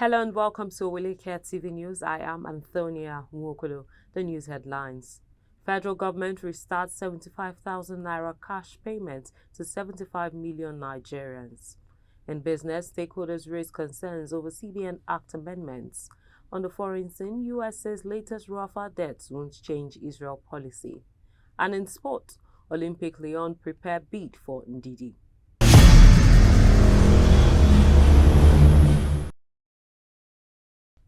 Hello and welcome to Oweleketv News. I am Antonia Nwokolo. The news headlines. Federal government restarts 75,000 naira cash payment to 75 million Nigerians. In business, stakeholders raise concerns over CBN Act amendments. On the foreign scene, US says latest Rafah debts won't change Israel policy. And in sport, Olympic Lyon prepare bid for Ndidi.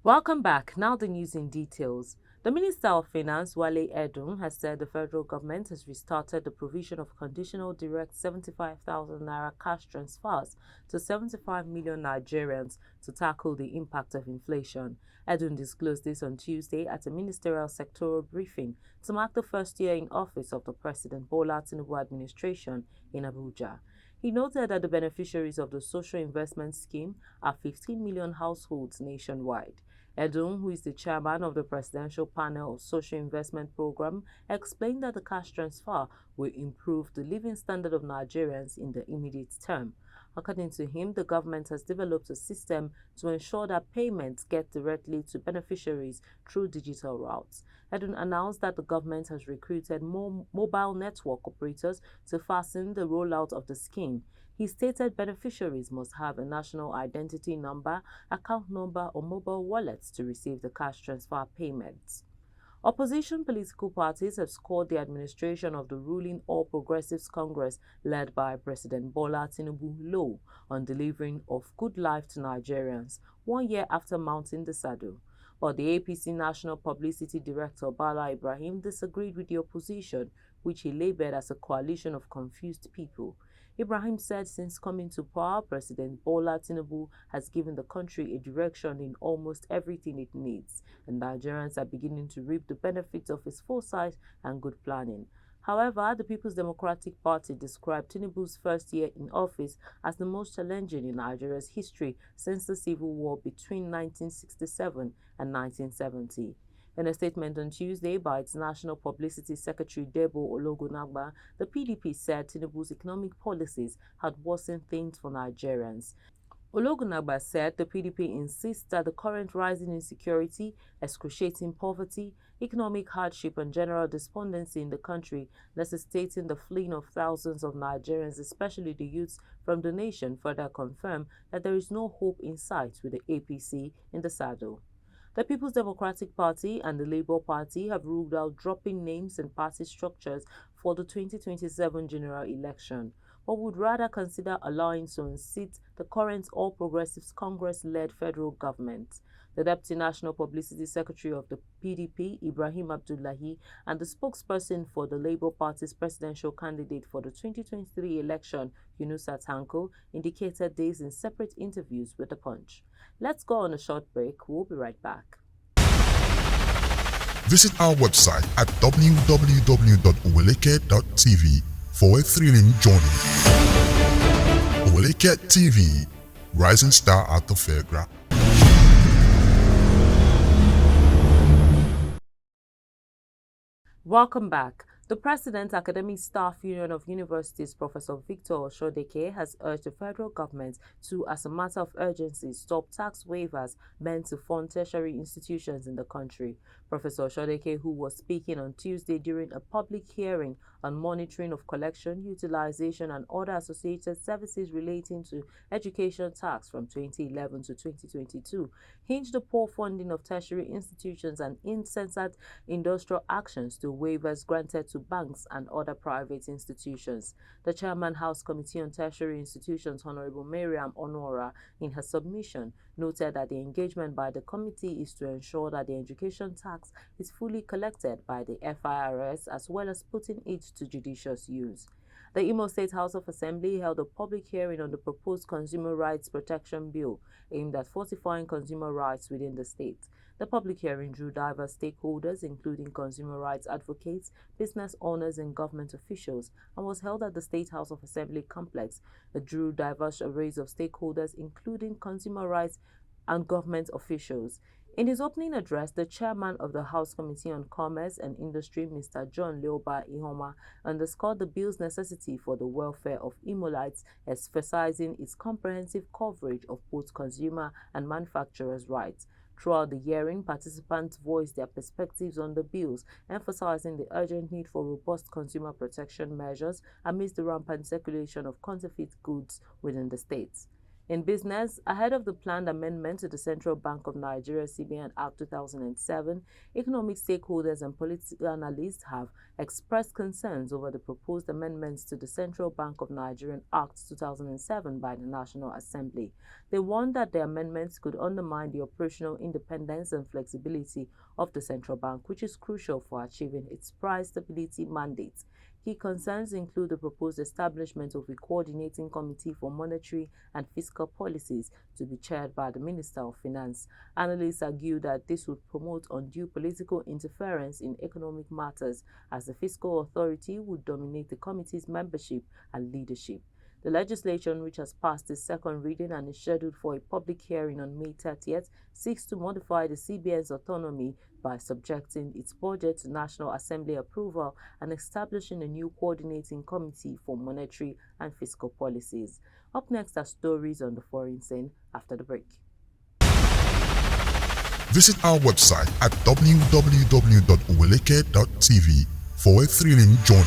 Welcome back. Now the news in details. The Minister of Finance, Wale Edun, has said the federal government has restarted the provision of conditional direct 75,000 naira cash transfers to 75 million Nigerians to tackle the impact of inflation. Edun disclosed this on Tuesday at a ministerial sectoral briefing to mark the first year in office of the President Bola Tinubu administration in Abuja. He noted that the beneficiaries of the social investment scheme are 15 million households nationwide. Edun, who is the chairman of the Presidential Panel of Social Investment Program, explained that the cash transfer will improve the living standard of Nigerians in the immediate term. According to him, the government has developed a system to ensure that payments get directly to beneficiaries through digital routes. Edun announced that the government has recruited more mobile network operators to fasten the rollout of the scheme. He stated beneficiaries must have a national identity number, account number, or mobile wallets to receive the cash transfer payments. Opposition political parties have scored the administration of the ruling All Progressives Congress led by President Bola Tinubu low on delivering of good life to Nigerians 1 year after mounting the saddle. But the APC National Publicity Director Bala Ibrahim disagreed with the opposition, which he labeled as a coalition of confused people. Ibrahim said since coming to power, President Bola Tinubu has given the country a direction in almost everything it needs, and Nigerians are beginning to reap the benefits of his foresight and good planning. However, the People's Democratic Party described Tinubu's first year in office as the most challenging in Nigeria's history since the civil war between 1967 and 1970. In a statement on Tuesday by its National Publicity Secretary Debo Ologunagba, the PDP said Tinubu's economic policies had worsened things for Nigerians. Ologunagba said the PDP insists that the current rising insecurity, excruciating poverty, economic hardship and general despondency in the country necessitating the fleeing of thousands of Nigerians, especially the youths from the nation, further confirm that there is no hope in sight with the APC in the saddle. The People's Democratic Party and the Labour Party have ruled out dropping names and party structures for the 2027 general election, but would rather consider allowing to unseat the current All Progressives Congress-led federal government. The Deputy National Publicity Secretary of the PDP, Ibrahim Abdullahi, and the spokesperson for the Labour Party's presidential candidate for the 2023 election, Yunusa Tanko, indicated this in separate interviews with The Punch. Let's go on a short break. We'll be right back. Visit our website at www.oweleketv for a thrilling journey. Oweleketv, rising star at the fairground. Welcome back. The President Academic Staff Union of Universities, Professor Victor Oshodeke, has urged the federal government to, as a matter of urgency, stop tax waivers meant to fund tertiary institutions in the country. Professor Oshodeke, who was speaking on Tuesday during a public hearing on monitoring of collection, utilization, and other associated services relating to education tax from 2011 to 2022, hinged the poor funding of tertiary institutions and insensate industrial actions to waivers granted to banks and other private institutions. The Chairman House Committee on Tertiary Institutions, Honorable Mariam Onora, in her submission, noted that the engagement by the committee is to ensure that the education tax is fully collected by the FIRS as well as putting it to judicious use. The Imo State House of Assembly held a public hearing on the proposed Consumer Rights Protection Bill aimed at fortifying consumer rights within the state. The public hearing drew diverse stakeholders, including consumer rights advocates, business owners, and government officials, and was held at the State House of Assembly complex. It drew diverse arrays of stakeholders, including consumer rights and government officials. In his opening address, the chairman of the House Committee on Commerce and Industry, Mr. John Leoba Ihoma, underscored the bill's necessity for the welfare of Imolites, emphasizing its comprehensive coverage of both consumer and manufacturers' rights. Throughout the hearing, participants voiced their perspectives on the bills, emphasizing the urgent need for robust consumer protection measures amidst the rampant circulation of counterfeit goods within the states. In business, ahead of the planned amendment to the Central Bank of Nigeria CBN Act 2007, economic stakeholders and political analysts have expressed concerns over the proposed amendments to the Central Bank of Nigeria Act 2007 by the National Assembly. They warned that the amendments could undermine the operational independence and flexibility of the central bank, which is crucial for achieving its price stability mandate. Key concerns include the proposed establishment of a coordinating committee for monetary and fiscal policies to be chaired by the Minister of Finance. Analysts argue that this would promote undue political interference in economic matters, as the fiscal authority would dominate the committee's membership and leadership. The legislation, which has passed its second reading and is scheduled for a public hearing on May 30th, seeks to modify the CBN's autonomy by subjecting its budget to National Assembly approval and establishing a new coordinating committee for monetary and fiscal policies. Up next are stories on the foreign scene after the break. Visit our website at www.oweleketv for a thrilling journey.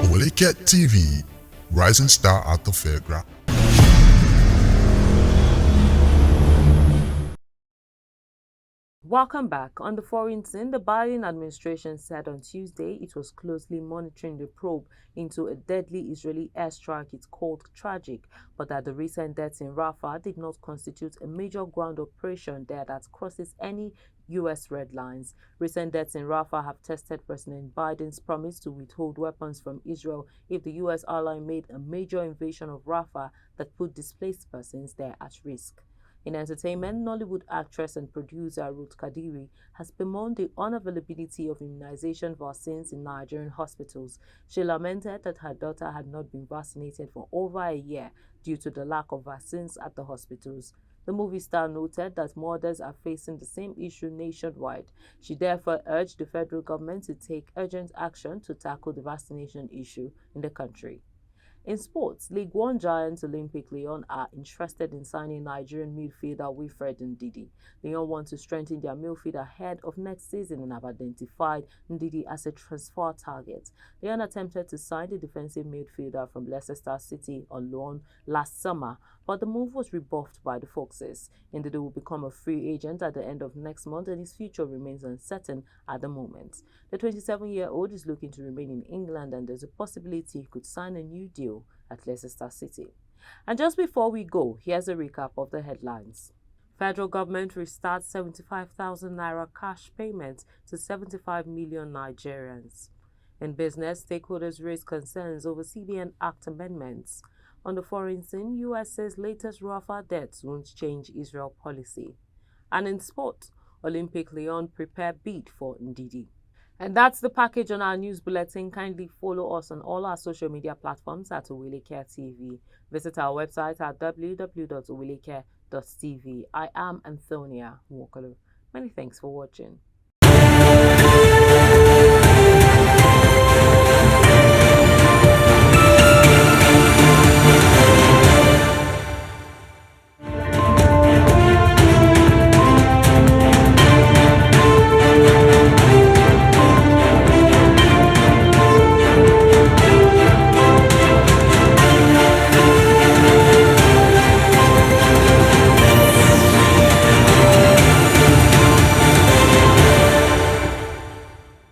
Oweleketv, rising star at the fairground. Welcome back. On the foreign scene, the Biden administration said on Tuesday it was closely monitoring the probe into a deadly Israeli airstrike it called tragic, but that the recent deaths in Rafah did not constitute a major ground operation there that crosses any U.S. red lines. Recent deaths in Rafah have tested President Biden's promise to withhold weapons from Israel if the U.S. ally made a major invasion of Rafah that put displaced persons there at risk. In entertainment, Nollywood actress and producer Ruth Kadiri has bemoaned the unavailability of immunization vaccines in Nigerian hospitals. She lamented that her daughter had not been vaccinated for over a year due to the lack of vaccines at the hospitals. The movie star noted that mothers are facing the same issue nationwide. She therefore urged the federal government to take urgent action to tackle the vaccination issue in the country. In sports, League One giants Olympic Lyon are interested in signing Nigerian midfielder Wilfred Ndidi. Lyon want to strengthen their midfield ahead of next season and have identified Ndidi as a transfer target. Lyon attempted to sign the defensive midfielder from Leicester City on loan last summer, but the move was rebuffed by the Foxes. Ndidi will become a free agent at the end of next month and his future remains uncertain at the moment. The 27-year-old is looking to remain in England and there's a possibility he could sign a new deal at Leicester City. And just before we go, here's a recap of the headlines. Federal government restarts 75,000 naira cash payment to 75 million Nigerians. In business, stakeholders raise concerns over CBN Act amendments. On the foreign scene, US says latest Rafah deaths won't change Israel policy. And in sport, Olympic Lyon prepare bid for Ndidi. And that's the package on our news bulletin. Kindly follow us on all our social media platforms at Oweleketv. Visit our website at www.oweleketv. I am Antonia Nwokolo. Many thanks for watching.